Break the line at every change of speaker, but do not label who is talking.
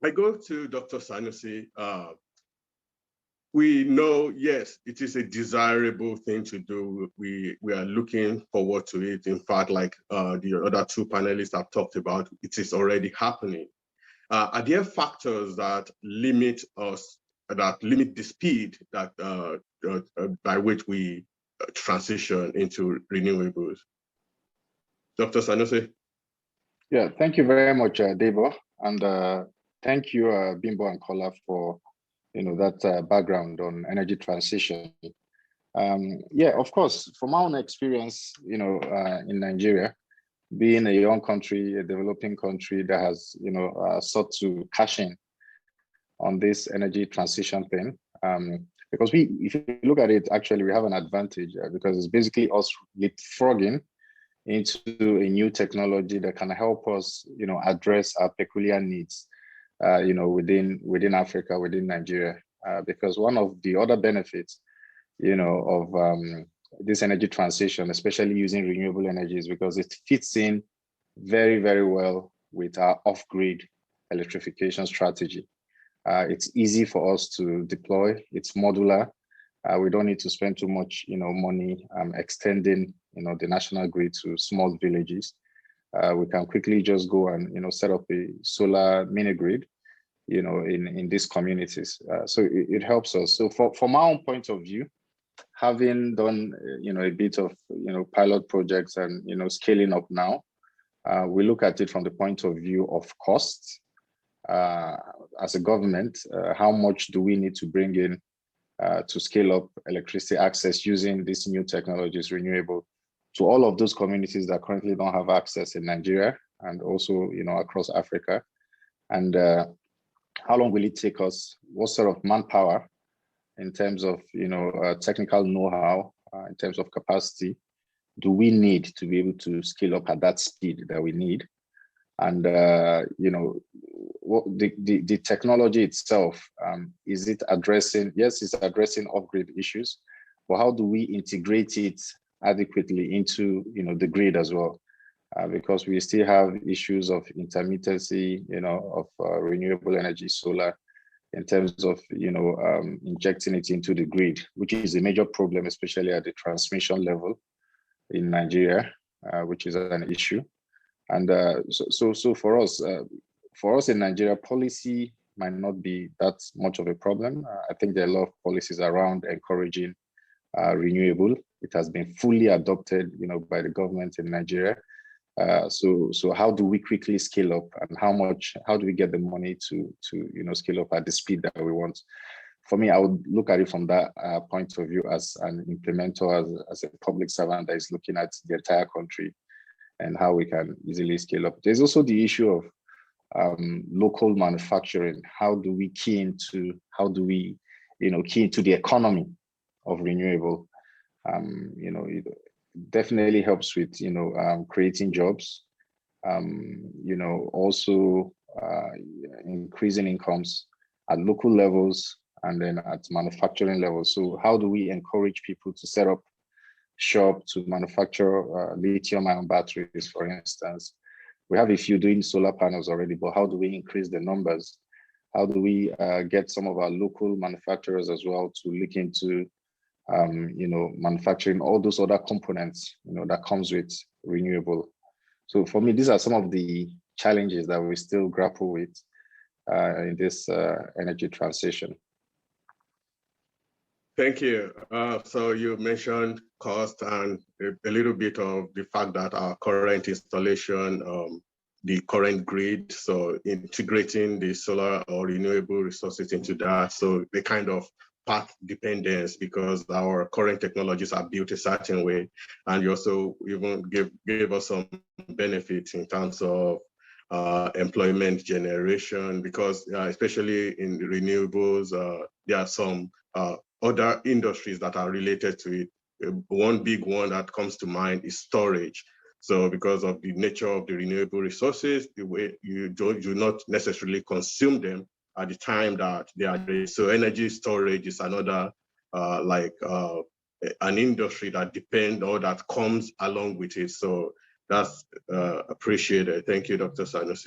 I go to Dr. Sanusi. We know, yes, it is a desirable thing to do. We are looking forward to it. In fact, like the other two panelists have talked about, it is already happening. Are there factors that limit us, that limit the speed that by which we transition into renewables? Dr. Sanusi?
Yeah, thank you very much, Debo. And thank you, Bimbo and Kola, for that background on energy transition. Yeah, of course, from our own experience, in Nigeria, being a young country, a developing country that has, sought to cash in on this energy transition thing, because if you look at it, actually, we have an advantage because it's basically us leapfrogging into a new technology that can help us, address our peculiar needs, within Africa, within Nigeria, because one of the other benefits, of this energy transition, especially using renewable energies, because it fits in very, very well with our off-grid electrification strategy. It's easy for us to deploy. It's modular. We don't need to spend too much, money extending, the national grid to small villages. We can quickly just go and, set up a solar mini grid, in these communities. So it helps us. So from our own point of view, having done, a bit of, pilot projects and, scaling up now, we look at it from the point of view of costs. As a government, how much do we need to bring in to scale up electricity access using these new technologies, renewable, to all of those communities that currently don't have access in Nigeria and also, across Africa? And how long will it take us? What sort of manpower in terms of, technical know-how, in terms of capacity, do we need to be able to scale up at that speed that we need? And, what the technology itself, is it addressing, yes, it's addressing off-grid issues, but how do we integrate it adequately into, the grid as well? Because we still have issues of intermittency, of renewable energy, solar, in terms of, injecting it into the grid, which is a major problem, especially at the transmission level in Nigeria, which is an issue. And so for us in Nigeria, policy might not be that much of a problem. I think there are a lot of policies around encouraging renewable. It has been fully adopted, by the government in Nigeria. So how do we quickly scale up, and how do we get the money to scale up at the speed that we want? For me, I would look at it from that point of view as an implementer, as a public servant that is looking at the entire country and how we can easily scale up. There's also the issue of local manufacturing. How do we key into the economy of renewable? It definitely helps with creating jobs, also increasing incomes at local levels and then at manufacturing levels. So how do we encourage people to set up shop to manufacture lithium-ion batteries, for instance? We have a few doing solar panels already, but how do we increase the numbers? How do we get some of our local manufacturers as well to look into manufacturing all those other components, that comes with renewable? So for me, these are some of the challenges that we still grapple with in this energy transition.
Thank you. So you mentioned cost and a little bit of the fact that our current installation, the current grid, so integrating the solar or renewable resources into that. So the kind of path dependence, because our current technologies are built a certain way. And you also even gave us some benefits in terms of employment generation, because especially in renewables, there are some other industries that are related to it. One big one that comes to mind is storage. So because of the nature of the renewable resources, the way you do not necessarily consume them at the time that they are there. So energy storage is another an industry that depends or that comes along with it. So that's appreciated. Thank you, Dr. Sanusi.